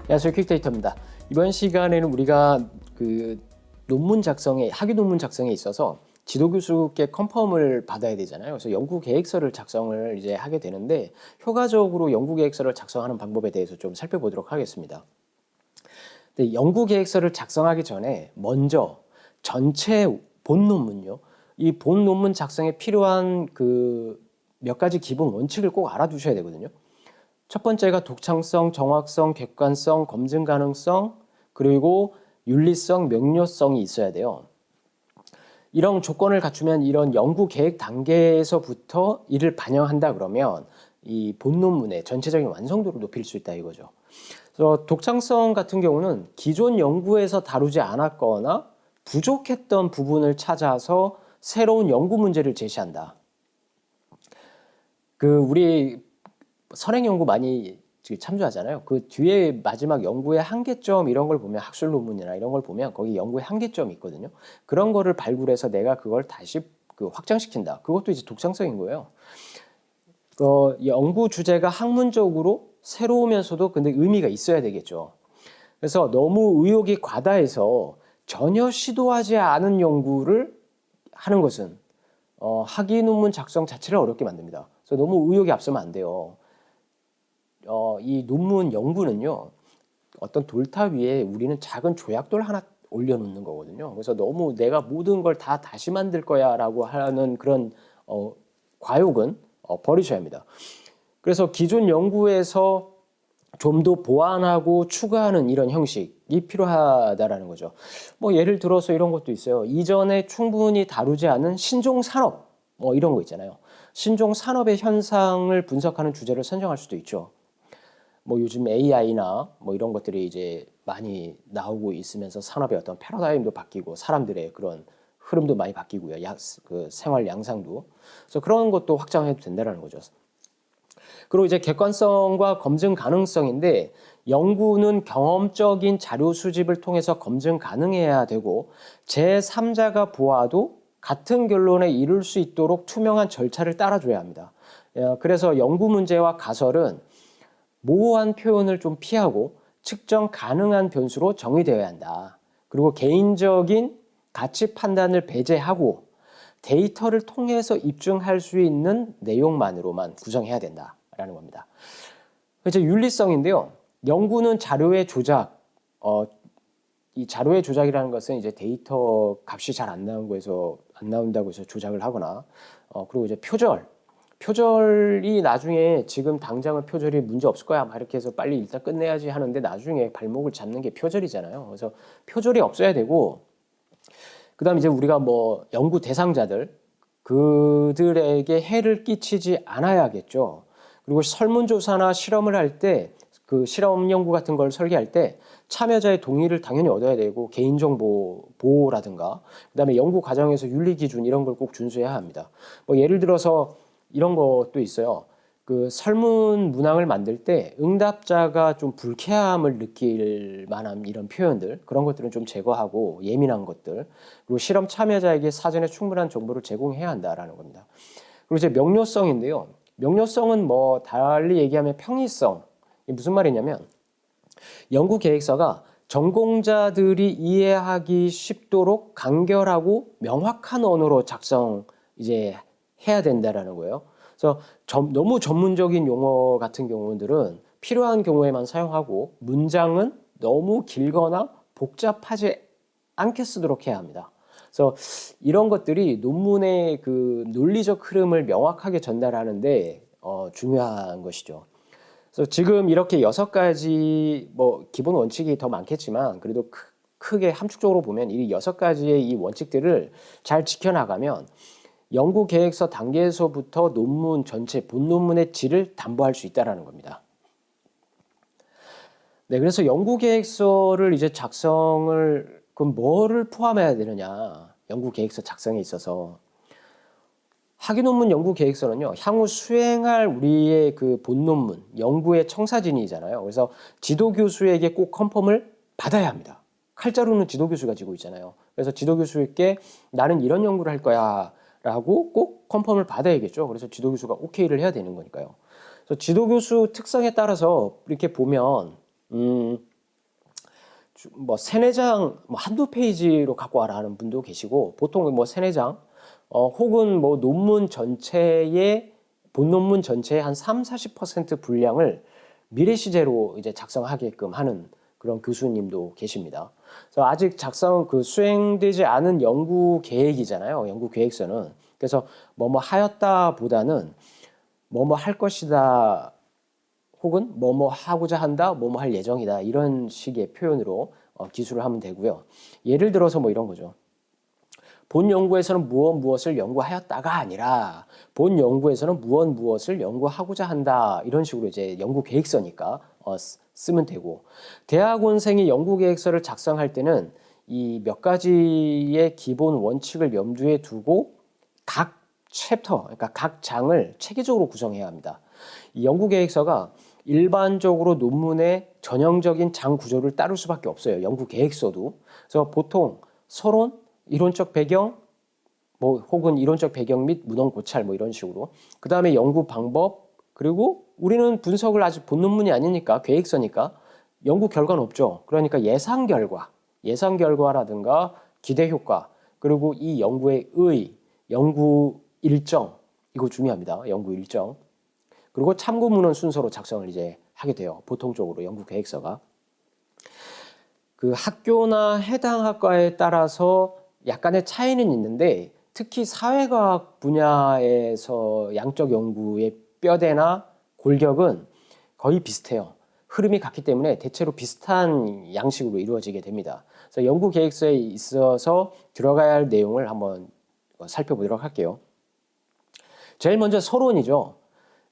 안녕하세요. 퀵데이터입니다. 이번 시간에는 우리가 그 학위 논문 작성에 있어서 지도 교수께 컨펌을 받아야 되잖아요. 그래서 연구 계획서를 작성을 이제 하게 되는데 효과적으로 연구 계획서를 작성하는 방법에 대해서 좀 살펴보도록 하겠습니다. 근데 연구 계획서를 작성하기 전에 먼저 전체 본 논문요. 이 본 논문 작성에 필요한 그 몇 가지 기본 원칙을 꼭 알아두셔야 되거든요. 첫 번째가 독창성, 정확성, 객관성, 검증 가능성, 그리고 윤리성, 명료성이 있어야 돼요. 이런 조건을 갖추면 이런 연구 계획 단계에서부터 이를 반영한다 그러면 이 본 논문의 전체적인 완성도를 높일 수 있다 이거죠. 그래서 독창성 같은 경우는 기존 연구에서 다루지 않았거나 부족했던 부분을 찾아서 새로운 연구 문제를 제시한다. 우리 선행 연구 많이 참조하잖아요. 그 뒤에 마지막 연구의 한계점 이런 걸 보면 학술 논문이나 이런 걸 보면 거기 연구의 한계점이 있거든요. 그런 거를 발굴해서 내가 그걸 다시 확장시킨다. 그것도 이제 독창성인 거예요. 연구 주제가 학문적으로 새로우면서도 근데 의미가 있어야 되겠죠. 그래서 너무 의욕이 과다해서 전혀 시도하지 않은 연구를 하는 것은 학위 논문 작성 자체를 어렵게 만듭니다. 그래서 너무 의욕이 앞서면 안 돼요. 이 논문 연구는요, 어떤 돌탑 위에 우리는 작은 조약돌 하나 올려놓는 거거든요. 그래서 너무 내가 모든 걸 다 다시 만들 거야 라고 하는 그런 과욕은 버리셔야 합니다. 그래서 기존 연구에서 좀 더 보완하고 추가하는 이런 형식이 필요하다라는 거죠. 뭐 예를 들어서 이런 것도 있어요. 이전에 충분히 다루지 않은 신종 산업 이런 거 있잖아요. 신종 산업의 현상을 분석하는 주제를 선정할 수도 있죠. 뭐 요즘 AI나 뭐 이런 것들이 이제 많이 나오고 있으면서 산업의 어떤 패러다임도 바뀌고 사람들의 그런 흐름도 많이 바뀌고요. 그 생활 양상도. 그래서 그런 것도 확장해도 된다는 거죠. 그리고 이제 객관성과 검증 가능성인데 연구는 경험적인 자료 수집을 통해서 검증 가능해야 되고 제3자가 보아도 같은 결론에 이를 수 있도록 투명한 절차를 따라줘야 합니다. 그래서 연구 문제와 가설은 모호한 표현을 좀 피하고 측정 가능한 변수로 정의되어야 한다. 그리고 개인적인 가치 판단을 배제하고 데이터를 통해서 입증할 수 있는 내용만으로만 구성해야 된다라는 겁니다. 이제 윤리성인데요. 연구는 자료의 조작, 이 자료의 조작이라는 것은 이제 데이터 값이 잘 안 나온다고 해서 조작을 하거나, 그리고 이제 표절이 나중에 지금 당장은 표절이 문제 없을 거야 막 이렇게 해서 빨리 일단 끝내야지 하는데 나중에 발목을 잡는 게 표절이잖아요. 그래서 표절이 없어야 되고 그다음 이제 우리가 뭐 연구 대상자들 그들에게 해를 끼치지 않아야겠죠. 그리고 설문조사나 실험을 할 때 그 실험 연구 같은 걸 설계할 때 참여자의 동의를 당연히 얻어야 되고 개인정보 보호라든가 그다음에 연구 과정에서 윤리 기준 이런 걸 꼭 준수해야 합니다. 뭐 예를 들어서 이런 것도 있어요. 그 설문 문항을 만들 때 응답자가 좀 불쾌함을 느낄 만한 이런 표현들 그런 것들은 좀 제거하고 예민한 것들 그리고 실험 참여자에게 사전에 충분한 정보를 제공해야 한다라는 겁니다. 그리고 이제 명료성인데요. 명료성은 뭐 달리 얘기하면 평이성. 이게 무슨 말이냐면 연구 계획서가 전공자들이 이해하기 쉽도록 간결하고 명확한 언어로 작성 이제 해야 된다라는 거예요. 그래서 너무 전문적인 용어 같은 경우들은 필요한 경우에만 사용하고 문장은 너무 길거나 복잡하지 않게 쓰도록 해야 합니다. 그래서 이런 것들이 논문의 그 논리적 흐름을 명확하게 전달하는데 중요한 것이죠. 그래서 지금 이렇게 6가지 뭐 기본 원칙이 더 많겠지만 그래도 크게 함축적으로 보면 이 6가지의 이 원칙들을 잘 지켜나가면 연구 계획서 단계에서부터 논문 전체 본 논문의 질을 담보할 수 있다라는 겁니다. 네, 그래서 연구 계획서를 이제 작성을 그럼 뭐를 포함해야 되느냐? 연구 계획서 작성에 있어서 학위 논문 연구 계획서는요, 향후 수행할 우리의 그 본 논문, 연구의 청사진이잖아요. 그래서 지도 교수에게 꼭 컨펌을 받아야 합니다. 칼자루는 지도 교수가 쥐고 있잖아요. 그래서 지도 교수에게 나는 이런 연구를 할 거야 라고 꼭 컨펌을 받아야겠죠. 그래서 지도 교수가 오케이를 해야 되는 거니까요. 그래서 지도 교수 특성에 따라서 이렇게 보면, 뭐 세네 장, 뭐 한두 페이지로 갖고 와라 하는 분도 계시고 보통 뭐 세네 장 혹은 뭐 논문 전체의 본논문 전체의 한 3, 40% 분량을 미래 시제로 이제 작성하게끔 하는 그런 교수님도 계십니다. 그래서 아직 수행되지 않은 연구 계획이잖아요. 연구 계획서는. 그래서 뭐뭐 하였다보다는 뭐뭐 할 것이다 혹은 뭐뭐 하고자 한다, 뭐뭐 할 예정이다 이런 식의 표현으로 기술을 하면 되고요. 예를 들어서 뭐 이런 거죠. 본 연구에서는 무엇을 연구하였다가 아니라 본 연구에서는 무엇을 연구하고자 한다 이런 식으로 이제 연구 계획서니까 쓰면 되고 대학원생이 연구 계획서를 작성할 때는 이 몇 가지의 기본 원칙을 염두에 두고 각 챕터, 그러니까 각 장을 체계적으로 구성해야 합니다. 이 연구 계획서가 일반적으로 논문의 전형적인 장 구조를 따를 수밖에 없어요. 연구 계획서도. 그래서 보통 서론, 이론적 배경, 뭐 혹은 이론적 배경 및 문헌 고찰 뭐 이런 식으로. 그 다음에 연구 방법, 그리고 우리는 분석을 아직 본 논문이 아니니까 계획서니까 연구 결과는 없죠. 그러니까 예상 결과라든가 기대 효과, 그리고 이 연구의 연구 일정, 이거 중요합니다. 연구 일정. 그리고 참고 문헌 순서로 작성을 이제 하게 돼요. 보통적으로 연구 계획서가. 그 학교나 해당 학과에 따라서 약간의 차이는 있는데 특히 사회과학 분야에서 양적 연구의 뼈대나 골격은 거의 비슷해요. 흐름이 같기 때문에 대체로 비슷한 양식으로 이루어지게 됩니다. 그래서 연구 계획서에 있어서 들어가야 할 내용을 한번 살펴보도록 할게요. 제일 먼저 서론이죠.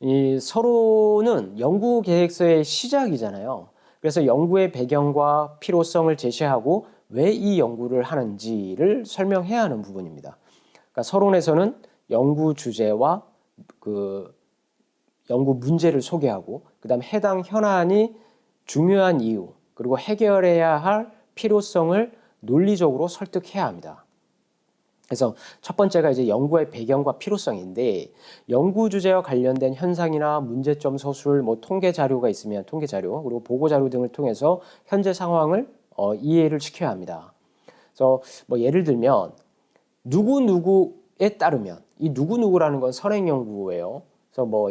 이 서론은 연구 계획서의 시작이잖아요. 그래서 연구의 배경과 필요성을 제시하고 왜 이 연구를 하는지를 설명해야 하는 부분입니다. 그러니까 서론에서는 연구 주제와 그 연구 문제를 소개하고 그다음에 해당 현안이 중요한 이유 그리고 해결해야 할 필요성을 논리적으로 설득해야 합니다. 그래서 첫 번째가 이제 연구의 배경과 필요성인데 연구 주제와 관련된 현상이나 문제점 서술, 뭐 통계 자료가 있으면 통계 자료, 그리고 보고 자료 등을 통해서 현재 상황을 이해를 시켜야 합니다. 그래서 뭐 예를 들면 누구누구에 따르면 이 누구누구라는 건 선행 연구예요. 그래서 뭐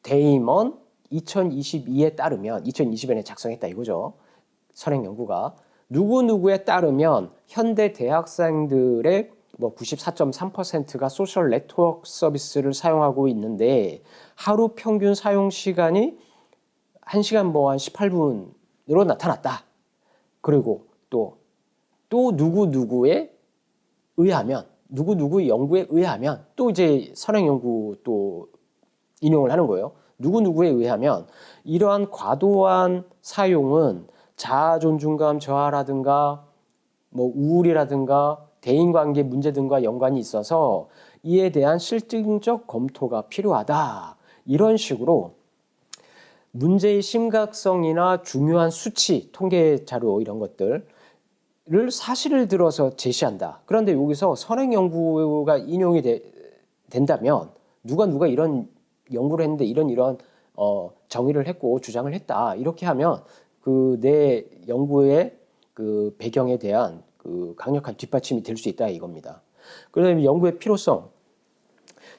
데이먼 2022에 따르면 2020년에 작성했다 이거죠. 선행 연구가 누구누구에 따르면 현대 대학생들의 뭐 94.3%가 소셜 네트워크 서비스를 사용하고 있는데 하루 평균 사용 시간이 1시간 뭐 한 18분으로 나타났다. 그리고 또 누구누구에 의하면 누구누구 연구에 의하면 또 이제 선행 연구 또 인용을 하는 거예요. 누구누구에 의하면 이러한 과도한 사용은 자아 존중감 저하라든가 뭐 우울이라든가 대인관계 문제 등과 연관이 있어서 이에 대한 실증적 검토가 필요하다. 이런 식으로 문제의 심각성이나 중요한 수치, 통계 자료 이런 것들을 사실을 들어서 제시한다. 그런데 여기서 선행 연구가 인용이 된다면 누가 이런 연구를 했는데 이런 정의를 했고 주장을 했다. 이렇게 하면 그 내 연구의 그 배경에 대한 그 강력한 뒷받침이 될 수 있다 이겁니다. 그다음에 연구의 필요성.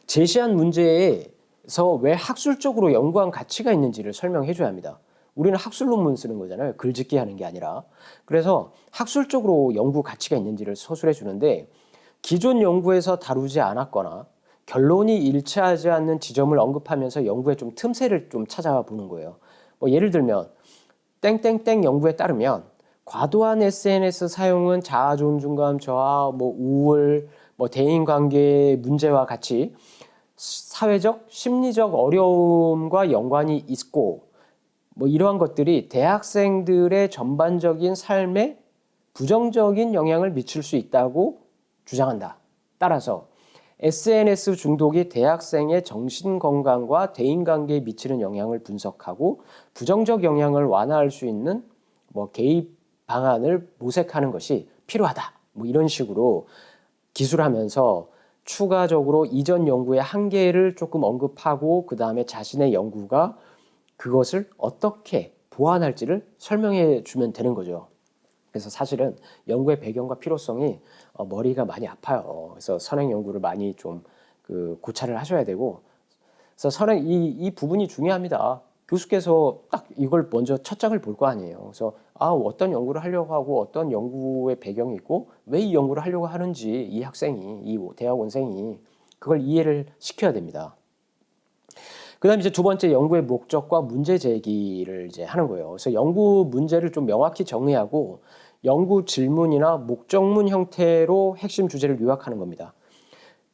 제시한 문제에서 왜 학술적으로 연구한 가치가 있는지를 설명해 줘야 합니다. 우리는 학술 논문 쓰는 거잖아요. 글 짓기 하는 게 아니라. 그래서 학술적으로 연구 가치가 있는지를 서술해 주는데 기존 연구에서 다루지 않았거나 결론이 일치하지 않는 지점을 언급하면서 연구의 좀 틈새를 좀 찾아보는 거예요. 뭐 예를 들면 땡땡땡 연구에 따르면 과도한 SNS 사용은 자아 존중감 저하, 뭐 우울, 뭐 대인관계 문제와 같이 사회적, 심리적 어려움과 연관이 있고 뭐 이러한 것들이 대학생들의 전반적인 삶에 부정적인 영향을 미칠 수 있다고 주장한다. 따라서 SNS 중독이 대학생의 정신건강과 대인관계에 미치는 영향을 분석하고 부정적 영향을 완화할 수 있는 뭐 개입 방안을 모색하는 것이 필요하다. 뭐 이런 식으로 기술하면서 추가적으로 이전 연구의 한계를 조금 언급하고 그 다음에 자신의 연구가 그것을 어떻게 보완할지를 설명해 주면 되는 거죠. 그래서 사실은 연구의 배경과 필요성이 머리가 많이 아파요. 그래서 선행 연구를 많이 좀 고찰을 하셔야 되고, 그래서 이 부분이 중요합니다. 교수께서 딱 이걸 먼저 첫 장을 볼 거 아니에요. 그래서 어떤 연구를 하려고 하고 어떤 연구의 배경이 있고 왜 이 연구를 하려고 하는지 이 학생이, 이 대학원생이 그걸 이해를 시켜야 됩니다. 그다음 이제 두 번째 연구의 목적과 문제 제기를 이제 하는 거예요. 그래서 연구 문제를 좀 명확히 정의하고 연구 질문이나 목적문 형태로 핵심 주제를 요약하는 겁니다.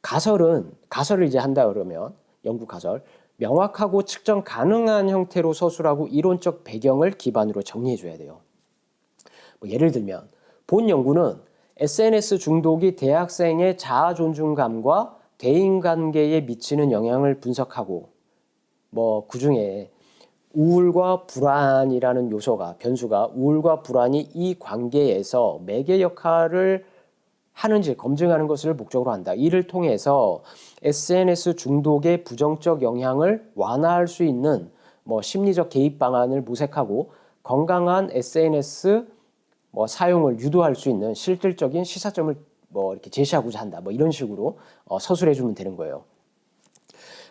가설을 이제 한다 그러면 연구 가설, 명확하고 측정 가능한 형태로 서술하고 이론적 배경을 기반으로 정리해 줘야 돼요. 뭐 예를 들면 본 연구는 SNS 중독이 대학생의 자아 존중감과 대인관계에 미치는 영향을 분석하고 뭐 그중에 우울과 불안이라는 변수가 우울과 불안이 이 관계에서 매개 역할을 하는지 검증하는 것을 목적으로 한다. 이를 통해서 SNS 중독의 부정적 영향을 완화할 수 있는 뭐 심리적 개입 방안을 모색하고 건강한 SNS 사용을 유도할 수 있는 실질적인 시사점을 이렇게 제시하고자 한다. 이런 식으로 서술해 주면 되는 거예요.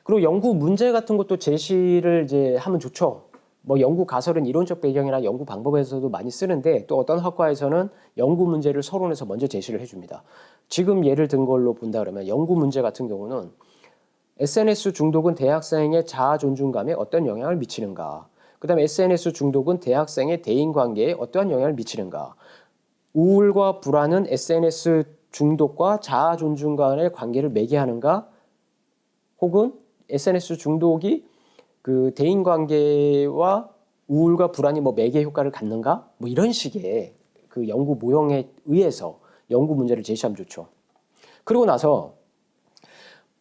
그리고 연구 문제 같은 것도 제시를 이제 하면 좋죠. 연구 가설은 이론적 배경이나 연구 방법에서도 많이 쓰는데 또 어떤 학과에서는 연구 문제를 서론에서 먼저 제시를 해줍니다. 지금 예를 든 걸로 본다 그러면 연구 문제 같은 경우는 SNS 중독은 대학생의 자아 존중감에 어떤 영향을 미치는가? 그 다음에 SNS 중독은 대학생의 대인관계에 어떠한 영향을 미치는가? 우울과 불안은 SNS 중독과 자아 존중감의 관계를 매개하는가? 혹은 SNS 중독이 그 대인관계와 우울과 불안이 매개 효과를 갖는가? 이런 식의 그 연구 모형에 의해서 연구 문제를 제시하면 좋죠. 그리고 나서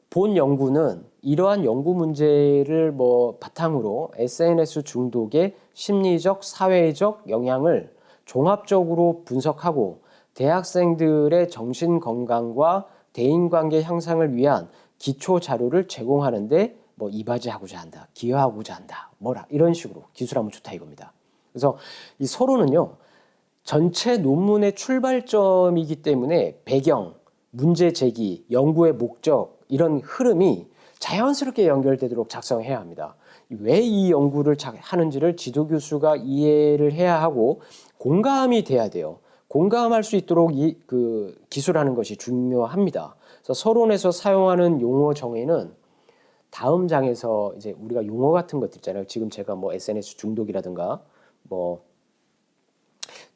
본 연구는 이러한 연구 문제를 바탕으로 SNS 중독의 심리적, 사회적 영향을 종합적으로 분석하고 대학생들의 정신 건강과 대인관계 향상을 위한 기초 자료를 제공하는데 이바지하고자 한다, 기여하고자 한다, 이런 식으로 기술하면 좋다 이겁니다. 그래서 이 서론은요, 전체 논문의 출발점이기 때문에 배경, 문제 제기, 연구의 목적 이런 흐름이 자연스럽게 연결되도록 작성해야 합니다. 왜 이 연구를 하는지를 지도교수가 이해를 해야 하고 공감이 돼야 돼요. 공감할 수 있도록 기술하는 것이 중요합니다. 그래서 서론에서 사용하는 용어 정의는 다음 장에서 이제 우리가 용어 같은 것들 있잖아요. 지금 제가 SNS 중독이라든가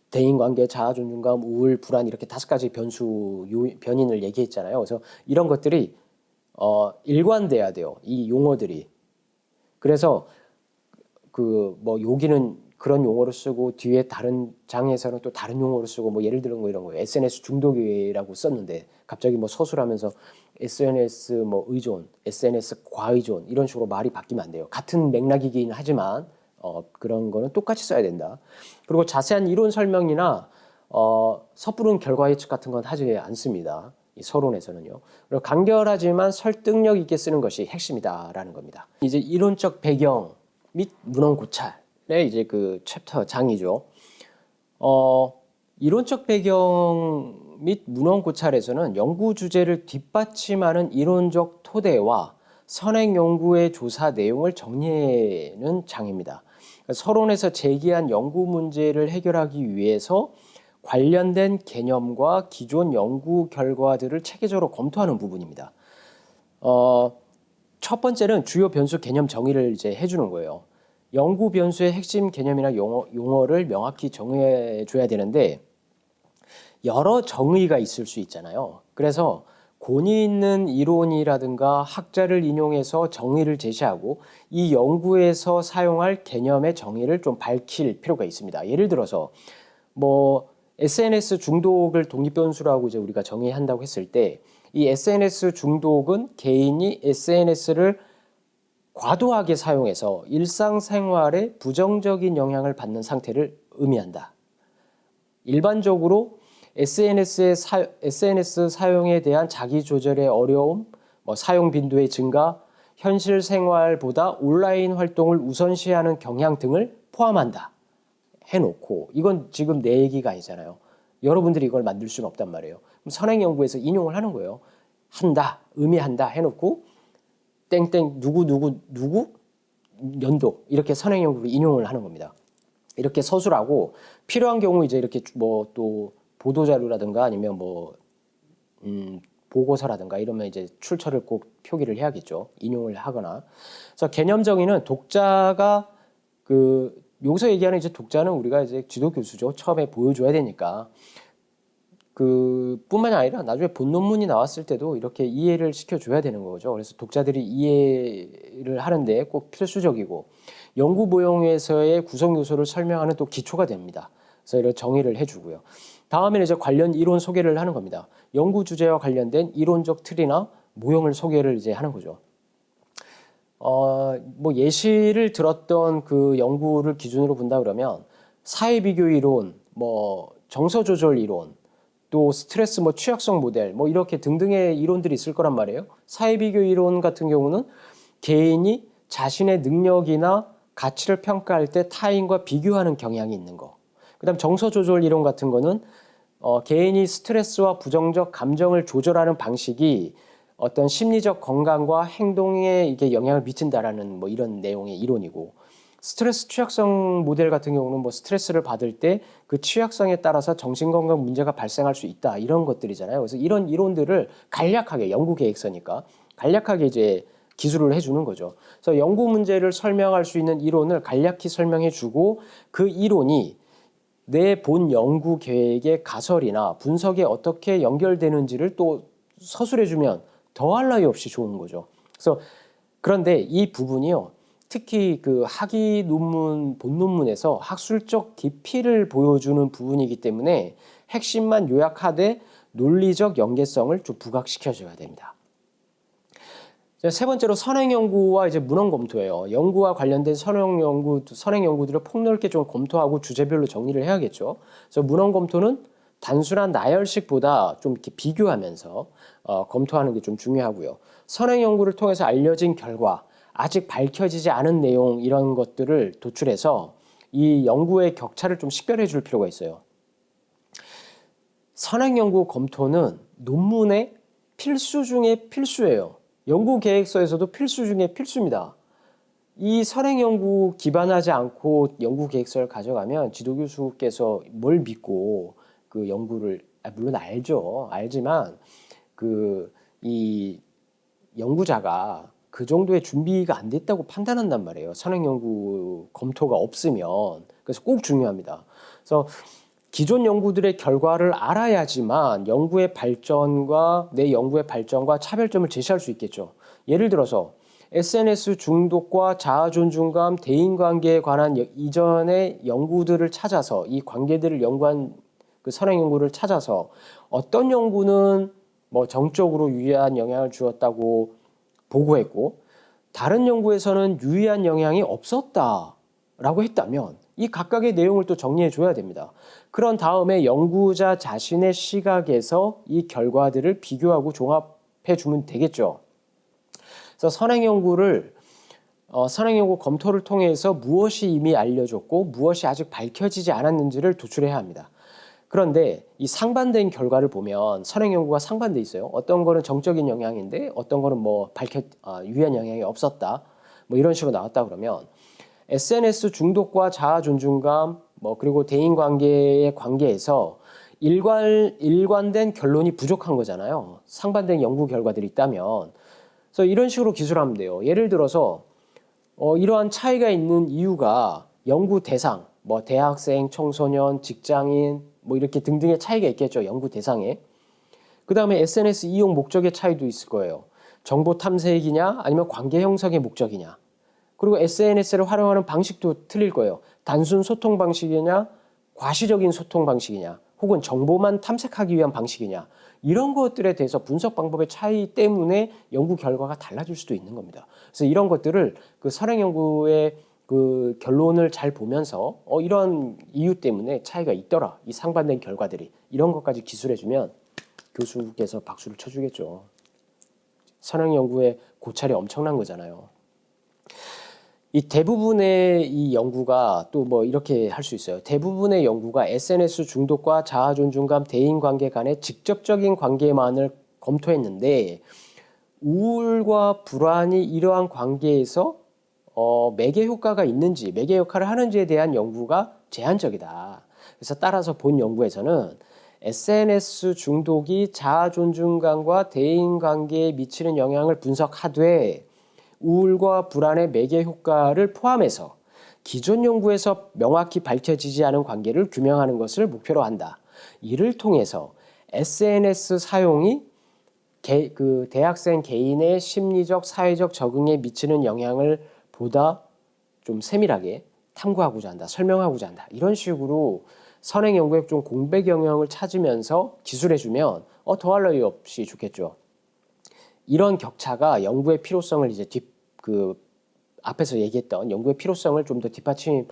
대인관계, 자아 존중감, 우울, 불안 이렇게 5가지 변인을 얘기했잖아요. 그래서 이런 것들이 일관돼야 돼요. 이 용어들이. 그래서 여기는 그런 용어를 쓰고 뒤에 다른 장에서는 또 다른 용어를 쓰고 예를 들어 이런 거예요. SNS 중독이라고 썼는데 갑자기 서술하면서 SNS 의존, SNS 과의존 이런 식으로 말이 바뀌면 안 돼요. 같은 맥락이긴 하지만 그런 거는 똑같이 써야 된다. 그리고 자세한 이론 설명이나 섣부른 결과 예측 같은 건 하지 않습니다. 이 서론에서는요. 그리고 간결하지만 설득력 있게 쓰는 것이 핵심이다라는 겁니다. 이제 이론적 배경 및 문헌 고찰의 이제 그 챕터 장이죠. 이론적 배경 및 문헌 고찰에서는 연구 주제를 뒷받침하는 이론적 토대와 선행 연구의 조사 내용을 정리하는 장입니다. 서론에서 제기한 연구 문제를 해결하기 위해서 관련된 개념과 기존 연구 결과들을 체계적으로 검토하는 부분입니다. 첫 번째는 주요 변수 개념 정의를 이제 해주는 거예요. 연구 변수의 핵심 개념이나 용어를 명확히 정의해 줘야 되는데 여러 정의가 있을 수 있잖아요. 그래서 권위 있는 이론이라든가 학자를 인용해서 정의를 제시하고 이 연구에서 사용할 개념의 정의를 좀 밝힐 필요가 있습니다. 예를 들어서 SNS 중독을 독립변수라고 이제 우리가 정의한다고 했을 때 이 SNS 중독은 개인이 SNS를 과도하게 사용해서 일상생활에 부정적인 영향을 받는 상태를 의미한다. 일반적으로 SNS 사용에 대한 자기 조절의 어려움, 사용 빈도의 증가, 현실 생활보다 온라인 활동을 우선시하는 경향 등을 포함한다. 해놓고 이건 지금 내 얘기가 아니잖아요. 여러분들이 이걸 만들 수는 없단 말이에요. 그럼 선행연구에서 인용을 하는 거예요. 한다, 의미한다 해놓고 땡땡 누구 연도 이렇게 선행연구를 인용을 하는 겁니다. 이렇게 서술하고 필요한 경우 이제 이렇게 뭐 또 보도자료라든가 아니면 뭐 보고서라든가 이러면 이제 출처를 꼭 표기를 해야겠죠. 인용을 하거나. 그래서 개념 정의는 독자가 여기서 얘기하는 이제 독자는 우리가 이제 지도 교수죠. 처음에 보여줘야 되니까. 뿐만이 아니라 나중에 본 논문이 나왔을 때도 이렇게 이해를 시켜줘야 되는 거죠. 그래서 독자들이 이해를 하는데 꼭 필수적이고 연구 모형에서의 구성 요소를 설명하는 또 기초가 됩니다. 그래서 이런 정의를 해주고요. 다음에는 이제 관련 이론 소개를 하는 겁니다. 연구 주제와 관련된 이론적 틀이나 모형을 소개를 이제 하는 거죠. 뭐 예시를 들었던 그 연구를 기준으로 본다 그러면 사회 비교 이론, 뭐 정서 조절 이론, 또 스트레스 뭐 취약성 모델 뭐 이렇게 등등의 이론들이 있을 거란 말이에요. 사회 비교 이론 같은 경우는 개인이 자신의 능력이나 가치를 평가할 때 타인과 비교하는 경향이 있는 거. 그다음 정서 조절 이론 같은 거는 개인이 스트레스와 부정적 감정을 조절하는 방식이 어떤 심리적 건강과 행동에 이게 영향을 미친다라는 뭐 이런 내용의 이론이고, 스트레스 취약성 모델 같은 경우는 뭐 스트레스를 받을 때 그 취약성에 따라서 정신건강 문제가 발생할 수 있다 이런 것들이잖아요. 그래서 이런 이론들을 간략하게 연구 계획서니까 간략하게 이제 기술을 해주는 거죠. 그래서 연구 문제를 설명할 수 있는 이론을 간략히 설명해주고 그 이론이 내 본 연구 계획의 가설이나 분석에 어떻게 연결되는지를 또 서술해주면 더할 나위 없이 좋은 거죠. 그래서 그런데 이 부분이요. 특히 그 학위 논문, 본논문에서 학술적 깊이를 보여주는 부분이기 때문에 핵심만 요약하되 논리적 연계성을 좀 부각시켜줘야 됩니다. 세 번째로 선행연구와 이제 문헌 검토예요. 연구와 관련된 선행연구들을 폭넓게 좀 검토하고 주제별로 정리를 해야겠죠. 그래서 문헌 검토는 단순한 나열식보다 좀 이렇게 비교하면서 검토하는 게 좀 중요하고요. 선행연구를 통해서 알려진 결과, 아직 밝혀지지 않은 내용 이런 것들을 도출해서 이 연구의 격차를 좀 식별해 줄 필요가 있어요. 선행연구 검토는 논문의 필수 중에 필수예요. 연구 계획서에서도 필수 중에 필수입니다. 이 선행연구 기반하지 않고 연구 계획서를 가져가면 지도교수께서 뭘 믿고 그 연구를, 물론 알지만 이 연구자가 그 정도의 준비가 안 됐다고 판단한단 말이에요. 선행연구 검토가 없으면. 그래서 꼭 중요합니다. 그래서 기존 연구들의 결과를 알아야지만 내 연구의 발전과 차별점을 제시할 수 있겠죠. 예를 들어서 SNS 중독과 자아 존중감, 대인관계에 관한 이전의 연구들을 찾아서 이 관계들을 연구한 그 선행 연구를 찾아서 어떤 연구는 뭐 정적으로 유의한 영향을 주었다고 보고했고 다른 연구에서는 유의한 영향이 없었다라고 했다면 이 각각의 내용을 또 정리해 줘야 됩니다. 그런 다음에 연구자 자신의 시각에서 이 결과들을 비교하고 종합해 주면 되겠죠. 그래서 선행연구 검토를 통해서 무엇이 이미 알려졌고 무엇이 아직 밝혀지지 않았는지를 도출해야 합니다. 그런데 이 상반된 결과를 보면 선행연구가 상반돼 있어요. 어떤 거는 정적인 영향인데 어떤 거는 뭐 유해한 영향이 없었다. 뭐 이런 식으로 나왔다 그러면 SNS 중독과 자아 존중감 그리고 대인 관계의 관계에서 일관된 결론이 부족한 거잖아요. 상반된 연구 결과들이 있다면. 그래서 이런 식으로 기술하면 돼요. 예를 들어서 이러한 차이가 있는 이유가 연구 대상, 대학생, 청소년, 직장인 이렇게 등등의 차이가 있겠죠. 연구 대상에. 그 다음에 SNS 이용 목적의 차이도 있을 거예요. 정보 탐색이냐 아니면 관계 형성의 목적이냐. 그리고 SNS를 활용하는 방식도 틀릴 거예요. 단순 소통 방식이냐 과시적인 소통 방식이냐 혹은 정보만 탐색하기 위한 방식이냐. 이런 것들에 대해서 분석 방법의 차이 때문에 연구 결과가 달라질 수도 있는 겁니다. 그래서 이런 것들을 그 선행 연구의 그 결론을 잘 보면서 이런 이유 때문에 차이가 있더라. 이 상반된 결과들이. 이런 것까지 기술해주면 교수께서 박수를 쳐주겠죠. 선행 연구의 고찰이 엄청난 거잖아요. 이 대부분의 이 연구가 또 뭐 이렇게 할 수 있어요. 대부분의 연구가 SNS 중독과 자아 존중감, 대인 관계 간의 직접적인 관계만을 검토했는데 우울과 불안이 이러한 관계에서 매개 효과가 있는지, 매개 역할을 하는지에 대한 연구가 제한적이다. 그래서 따라서 본 연구에서는 SNS 중독이 자아 존중감과 대인 관계에 미치는 영향을 분석하되 우울과 불안의 매개 효과를 포함해서 기존 연구에서 명확히 밝혀지지 않은 관계를 규명하는 것을 목표로 한다. 이를 통해서 SNS 사용이 대학생 개인의 심리적, 사회적 적응에 미치는 영향을 보다 좀 세밀하게 탐구하고자 한다, 설명하고자 한다. 이런 식으로 선행 연구에 좀 공백 영역을 찾으면서 기술해주면 더할 나위 없이 좋겠죠. 이런 격차가 연구의 필요성을 이제 앞에서 얘기했던 연구의 필요성을 좀 더 뒷받침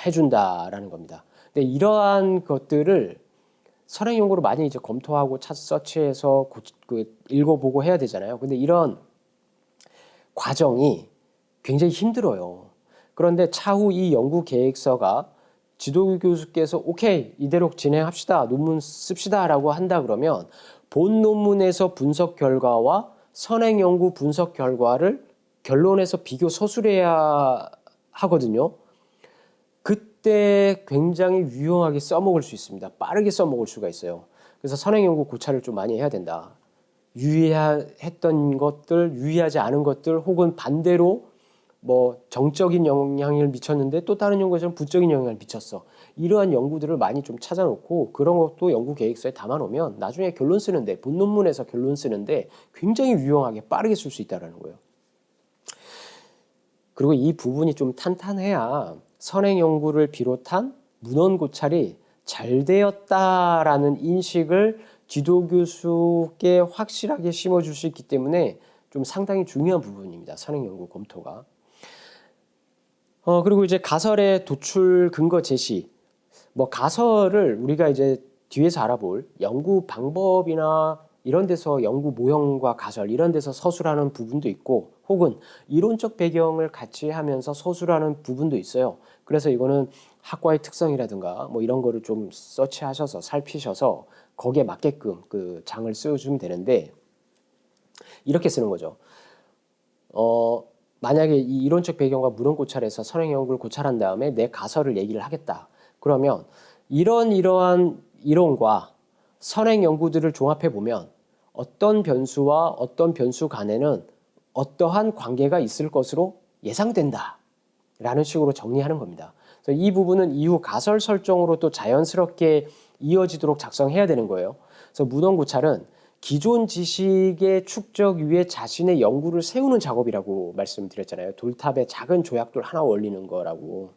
해준다라는 겁니다. 근데 이러한 것들을 선행 연구로 많이 이제 검토하고 서치해서 읽어보고 해야 되잖아요. 근데 이런 과정이 굉장히 힘들어요. 그런데 차후 이 연구 계획서가 지도 교수께서 오케이 이대로 진행합시다 논문 씁시다라고 한다 그러면 본 논문에서 분석 결과와 선행 연구 분석 결과를 결론에서 비교 서술해야 하거든요. 그때 굉장히 유용하게 써먹을 수 있습니다. 빠르게 써먹을 수가 있어요. 그래서 선행 연구 고찰을 좀 많이 해야 된다. 유의했던 것들, 유의하지 않은 것들, 혹은 반대로 뭐 정적인 영향을 미쳤는데 또 다른 연구에서는 부적인 영향을 미쳤어. 이러한 연구들을 많이 좀 찾아놓고 그런 것도 연구 계획서에 담아놓으면 나중에 결론 쓰는데 본 논문에서 결론 쓰는데 굉장히 유용하게 빠르게 쓸 수 있다는 거예요. 그리고 이 부분이 좀 탄탄해야 선행 연구를 비롯한 문헌 고찰이 잘 되었다라는 인식을 지도 교수께 확실하게 심어줄 수 있기 때문에 좀 상당히 중요한 부분입니다. 선행 연구 검토가. 그리고 이제 가설의 도출 근거 제시. 뭐 가설을 우리가 이제 뒤에서 알아볼 연구 방법이나 이런 데서 연구 모형과 가설 이런 데서 서술하는 부분도 있고 혹은 이론적 배경을 같이 하면서 서술하는 부분도 있어요. 그래서 이거는 학과의 특성이라든가 뭐 이런 거를 좀 서치하셔서 살피셔서 거기에 맞게끔 그 장을 쓰여주면 되는데 이렇게 쓰는 거죠. 만약에 이 이론적 배경과 문헌 고찰에서 선행 연구를 고찰한 다음에 내 가설을 얘기를 하겠다. 그러면 이러한 이론과 선행 연구들을 종합해 보면 어떤 변수와 어떤 변수 간에는 어떠한 관계가 있을 것으로 예상된다. 라는 식으로 정리하는 겁니다. 그래서 이 부분은 이후 가설 설정으로 또 자연스럽게 이어지도록 작성해야 되는 거예요. 그래서 문헌 고찰은 기존 지식의 축적 위에 자신의 연구를 세우는 작업이라고 말씀드렸잖아요. 돌탑에 작은 조약돌 하나 올리는 거라고.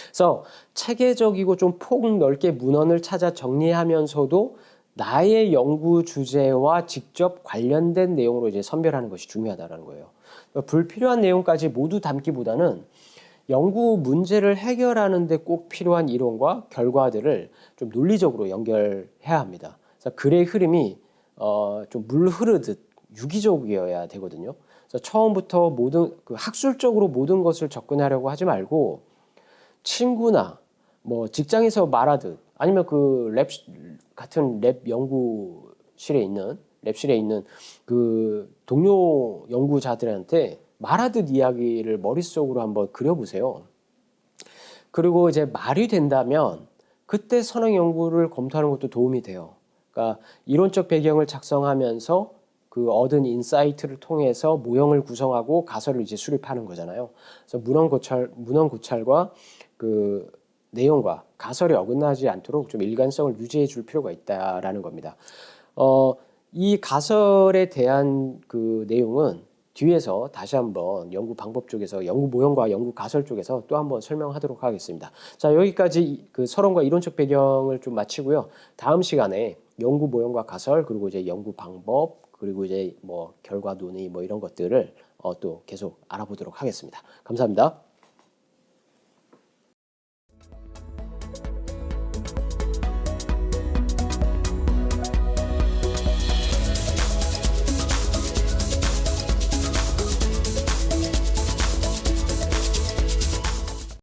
그래서 체계적이고 좀 폭 넓게 문헌을 찾아 정리하면서도 나의 연구 주제와 직접 관련된 내용으로 이제 선별하는 것이 중요하다는 거예요. 불필요한 내용까지 모두 담기보다는 연구 문제를 해결하는 데 꼭 필요한 이론과 결과들을 좀 논리적으로 연결해야 합니다. 그래서 글의 흐름이 좀 물 흐르듯 유기적이어야 되거든요. 그래서 처음부터 학술적으로 모든 것을 접근하려고 하지 말고 친구나 뭐 직장에서 말하듯 아니면 그 같은 랩 연구실에 있는 랩실에 있는 그 동료 연구자들한테 말하듯 이야기를 머릿속으로 한번 그려보세요. 그리고 이제 말이 된다면 그때 선행 연구를 검토하는 것도 도움이 돼요. 그러니까 이론적 배경을 작성하면서 그 얻은 인사이트를 통해서 모형을 구성하고 가설을 이제 수립하는 거잖아요. 그래서 문헌 고찰과 그 내용과 가설이 어긋나지 않도록 좀 일관성을 유지해 줄 필요가 있다라는 겁니다. 이 가설에 대한 그 내용은 뒤에서 다시 한번 연구 방법 쪽에서 연구 모형과 연구 가설 쪽에서 또 한번 설명하도록 하겠습니다. 자, 여기까지 그 서론과 이론적 배경을 좀 마치고요. 다음 시간에 연구 모형과 가설 그리고 이제 연구 방법 그리고 이제 뭐 결과 논의 뭐 이런 것들을 또 계속 알아보도록 하겠습니다. 감사합니다.